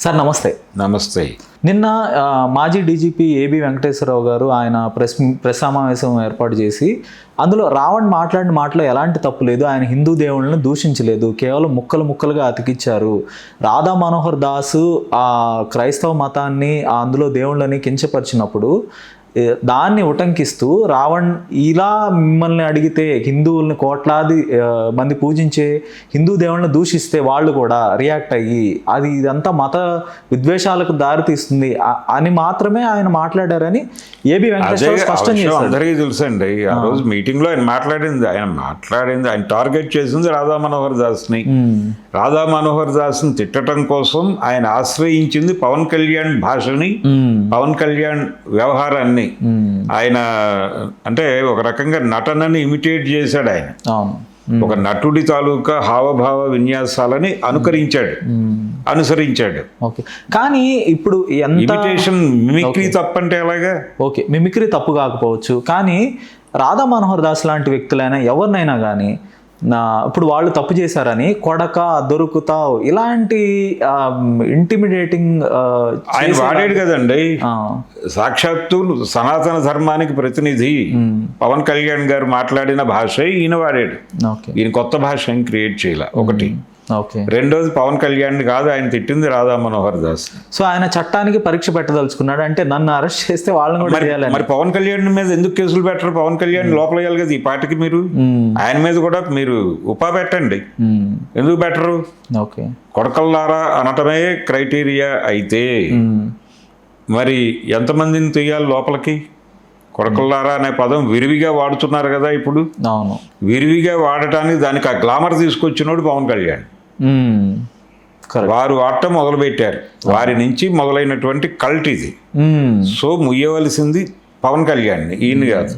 Sir నమస్తే. నమస్తే. నిన్న మాజీ డీజీపీ ఏబి వెంకటేశ్వరరావు గారు ఆయన ప్రెస్ సమావేశం ఏర్పాటు చేసి అందులో రావణ్ మాట్లాడిన మాటలో ఎలాంటి తప్పు లేదు, ఆయన హిందూ దేవుళ్ళని దూషించలేదు, కేవలం ముక్కలుగా అతికిచ్చారు. రాధా మనోహర్ దాసు ఆ క్రైస్తవ మతాన్ని అందులో దేవుళ్ళని కించపరిచినప్పుడు దాన్ని ఉటంకిస్తూ రావణ్ ఇలా మిమ్మల్ని అడిగితే హిందువుల్ని కోట్లాది మంది పూజించే హిందూ దేవుళ్ళని దూషిస్తే వాళ్ళు కూడా రియాక్ట్ అయ్యి ఇదంతా మత విద్వేషాలకు దారితీస్తుంది అని మాత్రమే ఆయన మాట్లాడారని ఏబి వెంకటేశ్వర స్పష్టం చేశారు. అందరికీ తెలుసండి. ఆ రోజు మీటింగ్ లో ఆయన మాట్లాడింది టార్గెట్ చేసింది రాధా మనోహర్ దాస్ని. రాధా మనోహర్ దాస్ని తిట్టడం కోసం ఆయన ఆశ్రయించింది పవన్ కళ్యాణ్ భాషని, పవన్ కళ్యాణ్ వ్యవహారాన్ని. ఆయన అంటే ఒక రకంగా నటనని ఇమిటేట్ చేశాడు. ఆయన ఒక నటుడి తాలూకా హావభావ విన్యాసాలని అనుసరించాడు. కానీ ఇప్పుడు ఇమిటేషన్, మిమిక్రీ తప్పంటే ఎలాగా? ఓకే, మిమిక్రీ తప్పు కాకపోవచ్చు, కానీ రాధా మనోహర్ దాస్ లాంటి వ్యక్తులైనా ఎవరినైనా కానీ ఇప్పుడు వాళ్ళు తప్పు చేశారని కొడక దొరుకుతావు ఇలాంటి ఇంటిమిడేటింగ్ ఆయన వాడాడు కదండి. సాక్షాత్తు సనాతన ధర్మానికి ప్రతినిధి పవన్ కళ్యాణ్ గారు మాట్లాడిన భాష ఈయన వాడాడు. ఈయన కొత్త భాష ఏం క్రియేట్ చేయాల. ఒకటి. రెండోది, పవన్ కళ్యాణ్ కాదు ఆయన తిట్టింది రాధా మనోహర్ దాస్. సో ఆయన చట్టానికి పరీక్ష పెట్టదలుచుకున్నాడు అంటే నన్ను అరెస్ట్ చేస్తే వాళ్ళని కూడా చేయాలి. మరి పవన్ కళ్యాణ్ మీద ఎందుకు కేసులు పెట్టరు? పవన్ కళ్యాణ్ లోపల వేయాలి కదా ఈ పార్టీకి. మీరు ఆయన మీద కూడా మీరు ఉపా పెట్టండి. ఎందుకు పెట్టరు? కొడకల్లారా అనటమే క్రైటీరియా అయితే మరి ఎంతమందిని తీయాలి లోపలికి? కొడకల్లారా అనే పదం విరివిగా వాడుతున్నారు కదా ఇప్పుడు. విరివిగా వాడటానికి దానికి ఆ గ్లామర్ తీసుకొచ్చినోడు పవన్ కళ్యాణ్. వారు వాడటం మొదలుపెట్టారు. వారి నుంచి మొదలైనటువంటి కల్ట్ ఇది. సో ముయ్యవలసింది పవన్ కళ్యాణ్ని, ఈయన కాదు.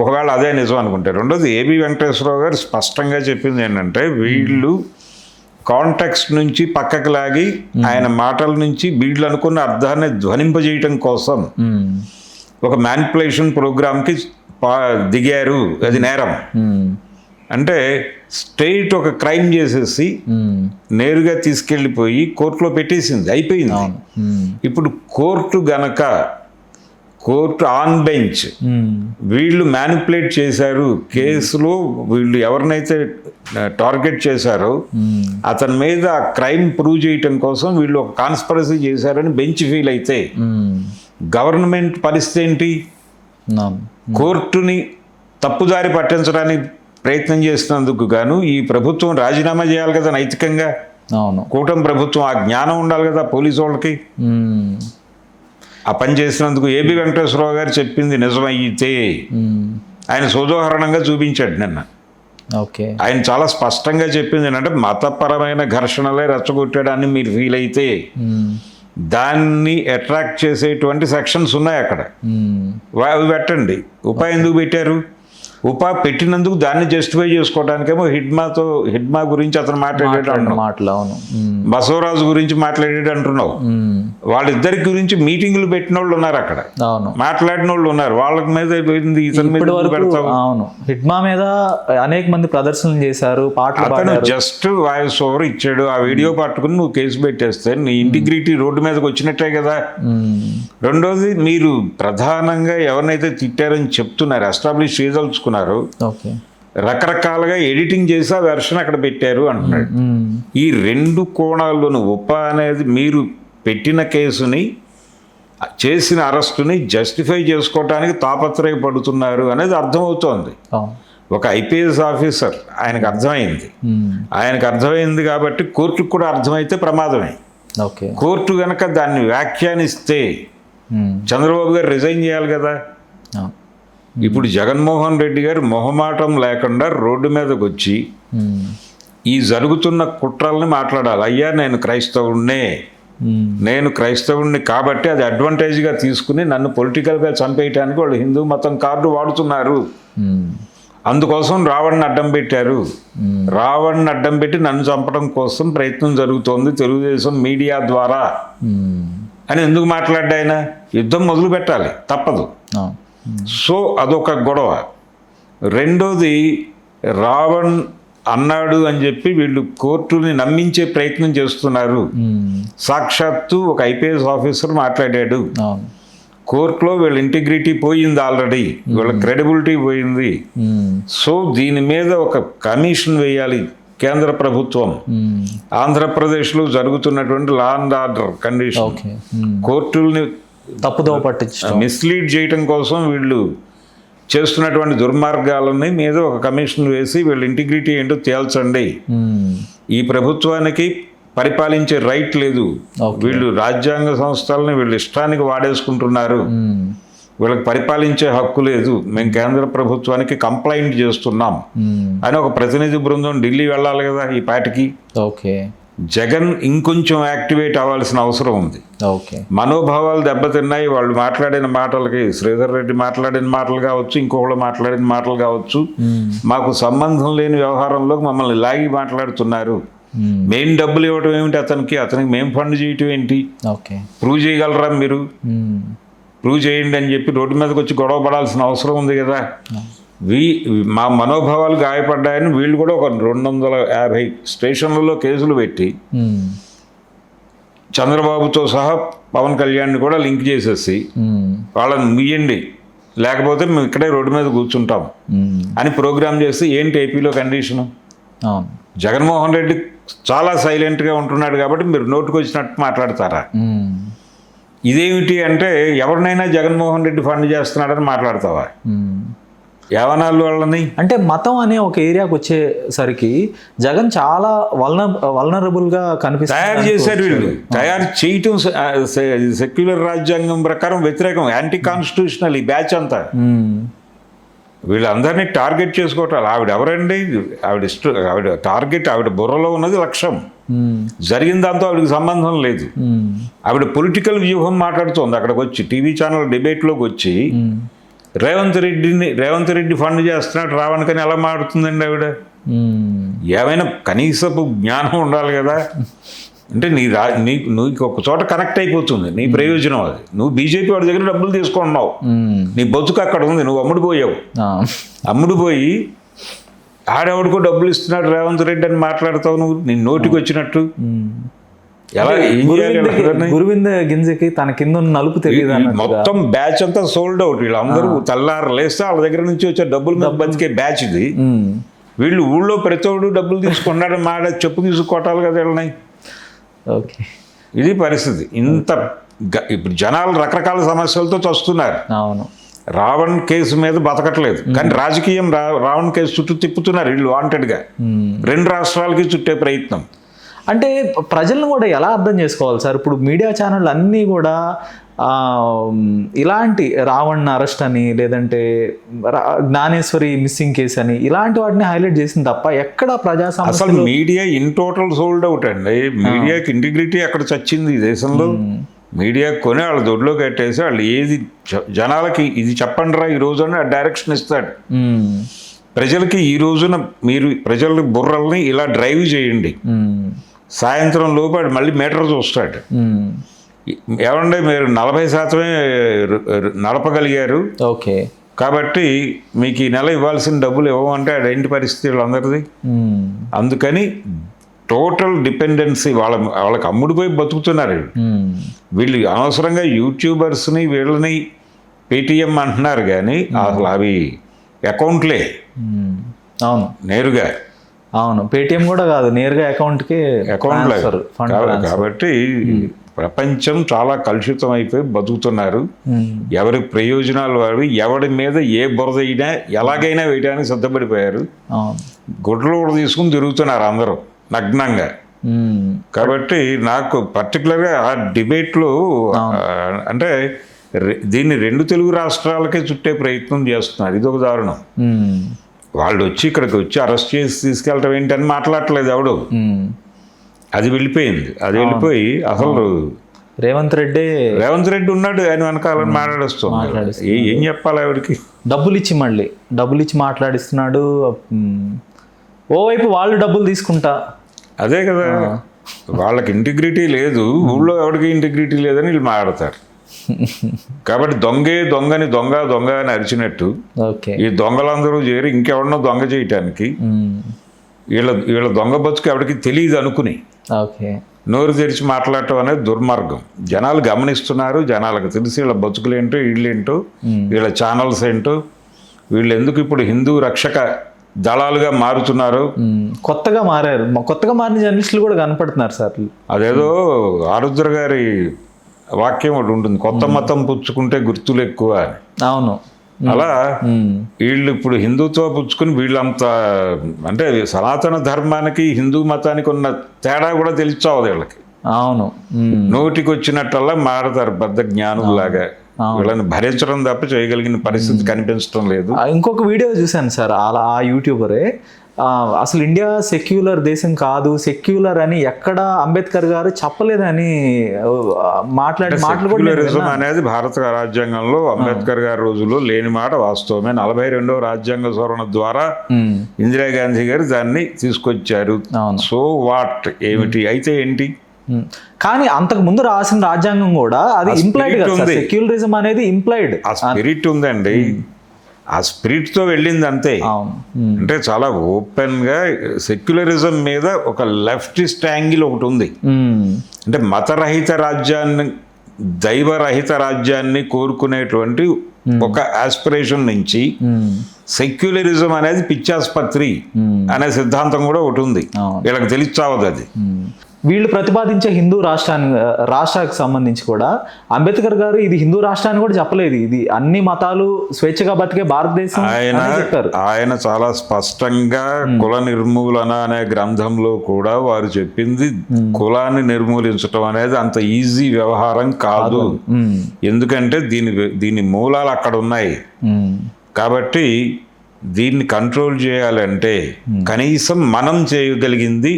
ఒకవేళ అదే నిజం అనుకుంటే. రెండోది, ఏబి వెంకటేశ్వరరావు గారు స్పష్టంగా చెప్పింది ఏంటంటే వీళ్ళు కాంటెక్స్ట్ నుంచి పక్కకు లాగి ఆయన మాటల నుంచి వీళ్ళు అనుకున్న అర్థాన్ని ధ్వనింపజేయటం కోసం ఒక మ్యానిపులేషన్ ప్రోగ్రామ్కి దిగారు. అది నేరం. అంటే స్టేట్ ఒక క్రైమ్ చేసేసి నేరుగా తీసుకెళ్ళిపోయి కోర్టులో పెట్టేసింది, అయిపోయింది. ఇప్పుడు కోర్టు ఆన్ బెంచ్ వీళ్ళు మ్యానిపులేట్ చేశారు కేసులో, వీళ్ళు ఎవరినైతే టార్గెట్ చేశారో అతని మీద ఆ క్రైమ్ ప్రూవ్ చేయటం కోసం వీళ్ళు ఒక కాన్స్పిరసీ చేశారని బెంచ్ ఫీల్ అయితే గవర్నమెంట్ పరిస్థితి ఏంటి? కోర్టుని తప్పుదారి పట్టించడానికి ప్రయత్నం చేసినందుకు గాను ఈ ప్రభుత్వం రాజీనామా చేయాలి కదా నైతికంగా. కూటమి ప్రభుత్వం ఆ జ్ఞానం ఉండాలి కదా పోలీసు వాళ్ళకి. ఆ పని చేసినందుకు ఏబి వెంకటేశ్వరరావు గారు చెప్పింది నిజమైతే ఆయన సోదోహరణంగా చూపించాడు నిన్న. ఆయన చాలా స్పష్టంగా చెప్పింది ఏంటంటే మతపరమైన ఘర్షణలే రెచ్చగొట్టాడని మీరు ఫీల్ అయితే దాన్ని అట్రాక్ట్ చేసేటువంటి సెక్షన్స్ ఉన్నాయి అక్కడ, అవి పెట్టండి. ఉపా ఎందుకు పెట్టారు? ఉపా పెట్టినందుకు దాన్ని జస్టిఫై చేసుకోవడానికేమో హిడ్మా గురించి అతను మాట్లాడాడు, బసవరాజు గురించి మాట్లాడాడు అంటున్నావు. వాళ్ళిద్దరి గురించి మీటింగ్లు పెట్టిన వాళ్ళు ఉన్నారు అక్కడ, మాట్లాడిన వాళ్ళు ఉన్నారు. వాళ్ళ మీద ఇతని మీద పెడతావు. హిడ్మా మీద అనేక మంది ప్రదర్శనలు చేశారు, అతను జస్ట్ వాయిస్ ఓవర్ ఇచ్చాడు. ఆ వీడియో పట్టుకుని నువ్వు కేసు పెట్టేస్తే నీ ఇంటిగ్రిటీ రోడ్డు మీదకి వచ్చినట్టే కదా. రెండోది, మీరు ప్రధానంగా ఎవరినైతే తిట్టారని చెప్తున్నారు, ఎస్టాబ్లిష్ చేయదలుచుకున్నారు, రకరకాలుగా ఎడిటింగ్ చేసి ఆ వెర్షన్ అక్కడ పెట్టారు అంటున్నాడు. ఈ రెండు కోణాల్లోనూ ఉపా అనేది మీరు పెట్టిన కేసుని, చేసిన అరెస్టుని జస్టిఫై చేసుకోవటానికి తాపత్రయపడుతున్నారు అనేది అర్థమవుతోంది. ఒక ఐపీఎస్ ఆఫీసర్ ఆయనకు అర్థమైంది కాబట్టి కోర్టుకు కూడా అర్థమైతే ప్రమాదమే. కోర్టు కనుక దాన్ని వ్యాఖ్యానిస్తే చంద్రబాబు గారు రిజైన్ చేయాలి కదా. ఇప్పుడు జగన్మోహన్ రెడ్డి గారు మొహమాటం లేకుండా రోడ్డు మీదకి వచ్చి ఈ జరుగుతున్న కుట్రల్ని మాట్లాడాలి. అయ్యా నేను క్రైస్తవుణ్ణి కాబట్టి అది అడ్వాంటేజ్గా తీసుకుని నన్ను పొలిటికల్గా చంపేయటానికి వాళ్ళు హిందూ మతం కార్డు వాడుతున్నారు, అందుకోసం రావణ్ని అడ్డం పెట్టారు, రావణ్ని అడ్డం పెట్టి నన్ను చంపడం కోసం ప్రయత్నం జరుగుతోంది తెలుగుదేశం మీడియా ద్వారా అని ఎందుకు మాట్లాడ్డా? ఆయన యుద్ధం మొదలు పెట్టాలి, తప్పదు. సో అదొక గొడవ. రెండోది, రావణ్ అన్నాడు అని చెప్పి వీళ్ళు కోర్టుని నమ్మించే ప్రయత్నం చేస్తున్నారు. సాక్షాత్తు ఒక ఐపీఎస్ ఆఫీసర్ మాట్లాడాడు, అవును. కోర్టులో వీళ్ళ ఇంటిగ్రిటీ పోయింది, ఆల్రెడీ వీళ్ళ క్రెడిబిలిటీ పోయింది. సో దీని మీద ఒక కమిషన్ వేయాలి కేంద్ర ప్రభుత్వం. ఆంధ్రప్రదేశ్లో జరుగుతున్నటువంటి లా అండ్ ఆర్డర్ కండిషన్, కోర్టుల్ని తప్పుదోవ పట్టించడం, మిస్లీడ్ చేయటం కోసం వీళ్ళు చేస్తున్నటువంటి దుర్మార్గాలని మీద ఒక కమిషన్ వేసి వీళ్ళ ఇంటిగ్రిటీ ఏంటో తేల్చండి. ఈ ప్రభుత్వానికి పరిపాలించే రైట్ లేదు, వీళ్ళు రాజ్యాంగ సంస్థలని వీళ్ళ ఇష్టానికి వాడేసుకుంటున్నారు, వీళ్ళకి పరిపాలించే హక్కు లేదు, మేము కేంద్ర ప్రభుత్వానికి కంప్లైంట్ చేస్తున్నాం అని ఒక ప్రతినిధి బృందం ఢిల్లీ వెళ్ళాలి కదా ఈ పాటికి. ఓకే, జగన్ ఇంకొంచెం యాక్టివేట్ అవ్వాల్సిన అవసరం ఉంది. ఓకే, మనోభావాలు దెబ్బతిన్నాయి. వాళ్ళు మాట్లాడిన మాటలకి, శ్రీధర్ రెడ్డి మాట్లాడిన మాటలు కావచ్చు, ఇంకొకళ్ళు మాట్లాడిన మాటలు కావచ్చు, మాకు సంబంధం లేని వ్యవహారంలో మమ్మల్ని లాగి మాట్లాడుతున్నారు. మేం డబ్బులు ఇవ్వటం ఏమిటి అతనికి మేము ఫండ్ చేయటం ఏంటి, ప్రూవ్ చేయగలరా మీరు, ప్రూవ్ చేయండి అని చెప్పి రోడ్డు మీదకి వచ్చి గొడవ పడాల్సిన అవసరం ఉంది కదా. మా మనోభావాలు గాయపడ్డాయని వీళ్ళు కూడా ఒక 250 స్టేషన్లలో కేసులు పెట్టి చంద్రబాబుతో సహా పవన్ కళ్యాణ్ని కూడా లింక్ చేసేసి వాళ్ళని ముయ్యండి, లేకపోతే మేము ఇక్కడే రోడ్డు మీద కూర్చుంటాం అని ప్రోగ్రామ్ చేసి ఏంటి ఏపీలో కండిషను. జగన్మోహన్ రెడ్డి చాలా సైలెంట్గా ఉంటున్నాడు కాబట్టి మీరు నోటుకు వచ్చినట్టు మాట్లాడతారా? ఇదేమిటి అంటే ఎవరినైనా జగన్మోహన్ రెడ్డి ఫండ్ చేస్తున్నాడని మాట్లాడతావా? యావనాలు వాళ్ళని అంటే మతం అనే ఒక ఏరియాకి వచ్చేసరికి జగన్ చాలా వల్నరబుల్ గా తయారు చేశారు. వీళ్ళు తయారు చేయటం సెక్యులర్ రాజ్యాంగం ప్రకారం వ్యతిరేకం, యాంటీ కాన్స్టిట్యూషనల్ ఈ బ్యాచ్ అంతా. వీళ్ళందరినీ టార్గెట్ చేసుకోవటాలు. ఆవిడ ఎవరండి? ఆవిడ టార్గెట్, ఆవిడ బుర్రలో ఉన్నది లక్ష్యం, జరిగిన దాంతో ఆవిడకి సంబంధం లేదు. ఆవిడ పొలిటికల్ వ్యూహం మాట్లాడుతోంది. అక్కడికి వచ్చి టీవీ ఛానల్ డిబేట్లోకి వచ్చి రేవంత్ రెడ్డి ఫండ్ చేస్తున్నాడు రావణ్కని ఎలా మాడుతుందండి ఆవిడ? ఏమైనా కనీసపు జ్ఞానం ఉండాలి కదా. అంటే నీకు ఒక చోట కనెక్ట్ అయిపోతుంది నీ ప్రయోజనం అది. నువ్వు బీజేపీ వాడి దగ్గర డబ్బులు తీసుకున్నావు, నీ బతుకు అక్కడ ఉంది, నువ్వు అమ్ముడుపోయి ఆడెవడికో డబ్బులు ఇస్తున్నాడు రేవంత్ రెడ్డి అని మాట్లాడతావు నువ్వు, నీ నోటికి వచ్చినట్టు. ఎలా గురువింద గింజకి తన కింద నలుపు తెలియదు. మొత్తం బ్యాచ్ అంతా సోల్డ్ అవుట్. వీళ్ళందరూ తెల్లారు లేస్తే వాళ్ళ దగ్గర నుంచి వచ్చే డబ్బులు మీద బతికే బ్యాచ్ ఇది. వీళ్ళు ఊళ్ళో ప్రతివాడు డబ్బులు తీసుకున్నాడు మాట చెప్పు తీసుకోవటాలు కదా వీళ్ళని. ఇది పరిస్థితి. ఇప్పుడు జనాలు రకరకాల సమస్యలతో చస్తున్నారు. అవును, రావణ్ కేసు మీద బతకట్లేదు కానీ రాజకీయం రావణ్ కేసు చుట్టూ తిప్పుతున్నారు వీళ్ళు వాంటెడ్గా. 2 రాష్ట్రాలకి చుట్టే ప్రయత్నం. అంటే ప్రజలను కూడా ఎలా అర్థం చేసుకోవాలి సార్? ఇప్పుడు మీడియా ఛానళ్ళు అన్నీ కూడా ఇలాంటి రావణ్ అరెస్ట్ అని, లేదంటే జ్ఞానేశ్వరి మిస్సింగ్ కేసు అని, ఇలాంటి వాటిని హైలైట్ చేసింది తప్ప ఎక్కడ ప్రజా సమస్యలు. అసలు media in total sold out అండి. మీడియాకి ఇంటిగ్రిటీ అక్కడ చచ్చింది ఈ దేశంలో. మీడియా కొని వాళ్ళ దొడ్లో కట్టేసి వాళ్ళు ఏది జనాలకి ఇది చెప్పండి రా ఈ రోజు అని డైరెక్షన్ ఇస్తాడు. ప్రజలకి ఈ రోజున మీరు ప్రజల బుర్రల్ని ఇలా డ్రైవ్ చేయండి, సాయంత్రం లోపు మళ్ళీ మీటర్ చూస్తాడు. ఏమంటే మీరు 40% నడపగలిగారు, ఓకే, కాబట్టి మీకు ఈ నెల ఇవ్వాల్సిన డబ్బులు ఇవ్వమంటే అదేంటి పరిస్థితి వీళ్ళందరిది. అందుకని టోటల్ డిపెండెన్సీ వాళ్ళకి అమ్ముడిపోయి బతుకుతున్నారు వీళ్ళు. అనవసరంగా యూట్యూబర్స్ని వీళ్ళని పేటీఎం అంటున్నారు కానీ అసలు అవి అకౌంట్లే. అవును, నేరుగా. అవును, పేటీఎం కూడా కాదు, నేరుగా అకౌంట్కి అకౌంట్లో. కాబట్టి ప్రపంచం చాలా కలుషితం అయిపోయి బతుకుతున్నారు. ఎవరి ప్రయోజనాలు వారు, ఎవడి మీద ఏ బురద అయినా ఎలాగైనా వేయడానికి సిద్ధపడిపోయారు. గుడ్లు కూడా తీసుకుని తిరుగుతున్నారు అందరూ నగ్నంగా. కాబట్టి నాకు పర్టికులర్గా ఆ డిబేట్లో అంటే దీన్ని 2 తెలుగు రాష్ట్రాలకే చుట్టే ప్రయత్నం చేస్తున్నారు. ఇదొక దారుణం. వాళ్ళు వచ్చి ఇక్కడికి వచ్చి అరెస్ట్ చేసి తీసుకెళ్ళటం ఏంటని మాట్లాడట్లేదు ఎవడు. అది వెళ్ళిపోయింది. అది వెళ్ళిపోయి అసలు రేవంత్ రెడ్డి ఉన్నాడు ఆయన వెనకాలని మాట్లాడిస్తున్నాడు. ఏం చెప్పాలి ఆవిడకి? డబ్బులు ఇచ్చి మాట్లాడిస్తున్నాడు. ఓవైపు వాళ్ళు డబ్బులు తీసుకుంటా. అదే కదా, వాళ్ళకి ఇంటిగ్రిటీ లేదు, ఊళ్ళో ఎవరికి ఇంటిగ్రిటీ లేదని వీళ్ళు మాట్లాడతారు. కాబట్టి దొంగని దొంగ అని అరిచినట్టు ఈ దొంగలందరూ చేరి ఇంకెవడనో దొంగ చేయటానికి వీళ్ళ దొంగ బతుకు ఎవరికి తెలియదు అనుకుని ఓకే. నోరు తెరిచి మాట్లాడటం అనేది దుర్మార్గం. జనాలు గమనిస్తున్నారు, జనాలకు తెలిసి వీళ్ళ బతుకులేంటో, వీళ్ళేంటో, వీళ్ళ ఛానల్స్ ఏంటో, వీళ్ళు ఎందుకు ఇప్పుడు హిందూ రక్షక దళాలుగా మారుతున్నారు. కొత్తగా మారారు, కొత్తగా మారిన జర్నలిస్టులు కూడా కనపడుతున్నారు సార్. అదేదో ఆరుద్ర గారి వాక్యం ఒకటి ఉంటుంది, కొత్త మతం పుచ్చుకుంటే గుర్తులు ఎక్కువ అని. అవును. అలా వీళ్ళు ఇప్పుడు హిందుత్వ పుచ్చుకుని వీళ్ళంత అంటే సనాతన ధర్మానికి హిందూ మతానికి ఉన్న తేడా కూడా తెలిసావదు వీళ్ళకి. అవును. నోటికి వచ్చినట్టల్లా మారతారు పెద్ద జ్ఞానులాగా. వీళ్ళని భరించడం తప్ప చేయగలిగిన పరిస్థితి కనిపించడం లేదు. ఇంకొక వీడియో చూశాను సార్, అలా ఆ యూట్యూబరే అసలు ఇండియా సెక్యులర్ దేశం కాదు, సెక్యులర్ అని ఎక్కడ అంబేద్కర్ గారు చెప్పలేదని మాటలు కూడా సెక్యులరిజం అనేది భారత రాజ్యాంగంలో అంబేద్కర్ గారి రోజుల్లో లేని మాట వాస్తవమే. 42వ రాజ్యాంగ సవరణ ద్వారా ఇందిరాగాంధీ గారు దాన్ని తీసుకొచ్చారు. సో వాట్ ఏమిటి అయితే ఏంటి, కానీ అంతకు ముందు రాసిన రాజ్యాంగం కూడా అది ఇంప్లైడ్ కదా, సెక్యులరిజం అనేది ఇంప్లైడ్. ఆ స్పిరిట్ ఉందండి, ఆ స్పిరిట్ తో వెళ్ళింది అంతే. అంటే చాలా ఓపెన్ గా సెక్యులరిజం మీద ఒక లెఫ్టిస్ట్ యాంగిల్ ఒకటి ఉంది. అంటే మతరహిత రాజ్యాన్ని, దైవరహిత రాజ్యాన్ని కోరుకునేటువంటి ఒక ఆస్పిరేషన్ నుంచి సెక్యులరిజం అనేది పిచ్చాస్పత్రి అనే సిద్ధాంతం కూడా ఒకటి ఉంది. వీళ్ళకి తెలిసావదు అది. వీళ్ళు ప్రతిపాదించే హిందూ రాష్ట్రానికి సంబంధించి కూడా అంబేద్కర్ గారు ఇది హిందూ రాష్ట్రాన్ని కూడా చెప్పలేదు, ఇది అన్ని మతాలు స్వేచ్ఛగా బతికే భారతదేశం చెప్పారు. ఆయన చాలా స్పష్టంగా కుల నిర్మూలన అనే గ్రంథంలో కూడా వారు చెప్పింది కులాన్ని నిర్మూలించడం అనేది అంత ఈజీ వ్యవహారం కాదు. ఎందుకంటే దీని మూలాలు అక్కడ ఉన్నాయి. కాబట్టి దీన్ని కంట్రోల్ చేయాలంటే కనీసం మనం చేయగలిగింది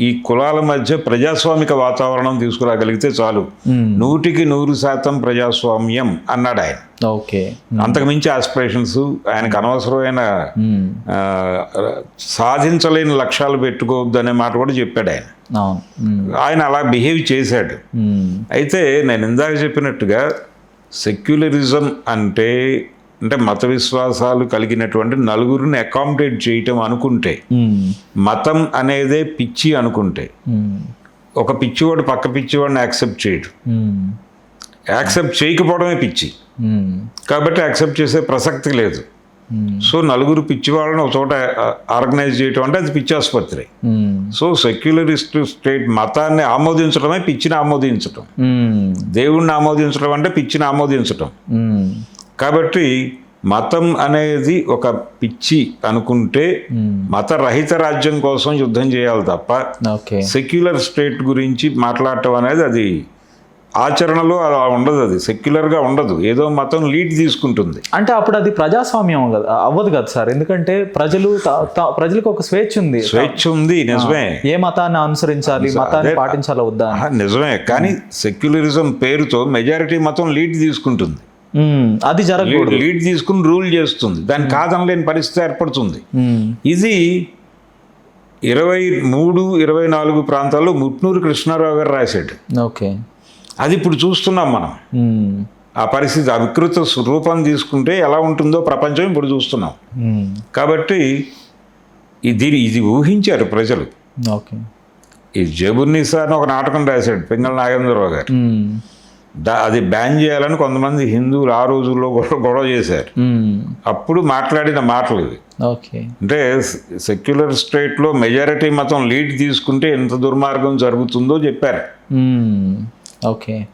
ఈ కులాల మధ్య ప్రజాస్వామిక వాతావరణం తీసుకురాగలిగితే చాలు. 100% ప్రజాస్వామ్యం అన్నాడు ఆయన. ఓకే. అంతకుమించి ఆస్పిరేషన్స్ ఆయనకు అనవసరమైన సాధించలేని లక్ష్యాలు పెట్టుకోవద్దు అనే మాట కూడా చెప్పాడు ఆయన. ఆయన అలా బిహేవ్ చేశాడు. అయితే నేను ఇందాక చెప్పినట్టుగా సెక్యులరిజం అంటే మత విశ్వాసాలు కలిగినటువంటి నలుగురిని అకామిడేట్ చేయటం అనుకుంటే, మతం అనేదే పిచ్చి అనుకుంటే, ఒక పిచ్చివాడు పక్క పిచ్చివాడిని యాక్సెప్ట్ చేయడు. యాక్సెప్ట్ చేయకపోవడమే పిచ్చి. కాబట్టి యాక్సెప్ట్ చేసే ప్రసక్తి లేదు. సో నలుగురు పిచ్చి వాళ్ళని ఒక చోట ఆర్గనైజ్ చేయటం అంటే అది పిచ్చి ఆసుపత్రి. సో సెక్యులరిస్ట్ స్టేట్ మతాన్ని ఆమోదించడమే పిచ్చిని ఆమోదించటం. దేవుణ్ణి ఆమోదించడం అంటే పిచ్చిని ఆమోదించటం. కాబట్టి మతం అనేది ఒక పిచ్చి అనుకుంటే మతరహిత రాజ్యం కోసం యుద్ధం చేయాలి తప్ప సెక్యులర్ స్టేట్ గురించి మాట్లాడటం అనేది అది ఆచరణలో అలా ఉండదు. అది సెక్యులర్గా ఉండదు, ఏదో మతం లీడ్ తీసుకుంటుంది. అంటే అప్పుడు అది ప్రజాస్వామ్యం అవ్వదు కదా సార్, ఎందుకంటే ప్రజలకు ఒక స్వేచ్ఛ ఉంది. నిజమే, ఏ మతాన్ని అనుసరించాలి, మతాన్ని పాటించాలా వద్దా నిజమే. కానీ సెక్యులరిజం పేరుతో మెజారిటీ మతం లీడ్ తీసుకుంటుంది. అది జరగకూడదు. లీడ్ తీసుకుని రూల్ చేస్తుంది, దాన్ని కాదనలేని పరిస్థితి ఏర్పడుతుంది. ఇది 23-24 ప్రాంతాల్లో ముట్నూరు కృష్ణారావు గారు రాశాడు. ఓకే. అది ఇప్పుడు చూస్తున్నాం మనం. ఆ పరిస్థితి అవికృత రూపం తీసుకుంటే ఎలా ఉంటుందో ప్రపంచం ఇప్పుడు చూస్తున్నాం. కాబట్టి ఇది ఊహించారు ప్రజలు. ఈ జబుర్నిసా అని ఒక నాటకం రాశాడు పింగళ నాగేంద్రరావు గారు. అది బ్యాన్ చేయాలని కొంతమంది హిందువులు ఆ రోజుల్లో గొడవ చేశారు. అప్పుడు మాట్లాడిన మాటలు ఇవి. అంటే సెక్యులర్ స్టేట్లో మెజారిటీ మతం లీడ్ తీసుకుంటే ఎంత దుర్మార్గం జరుగుతుందో చెప్పారు.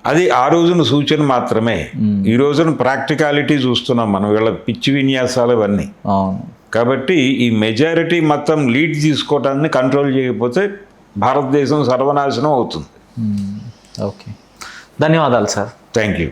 అది ఆ రోజున సూచన మాత్రమే. ఈ రోజున ప్రాక్టికాలిటీ చూస్తున్నాం మనం, వీళ్ళ పిచ్చి విన్యాసాలు ఇవన్నీ. కాబట్టి ఈ మెజారిటీ మతం లీడ్ తీసుకోవటాన్ని కంట్రోల్ చేయకపోతే భారతదేశం సర్వనాశనం అవుతుంది. ఓకే, ధన్యవాదాలు సార్. Thank you.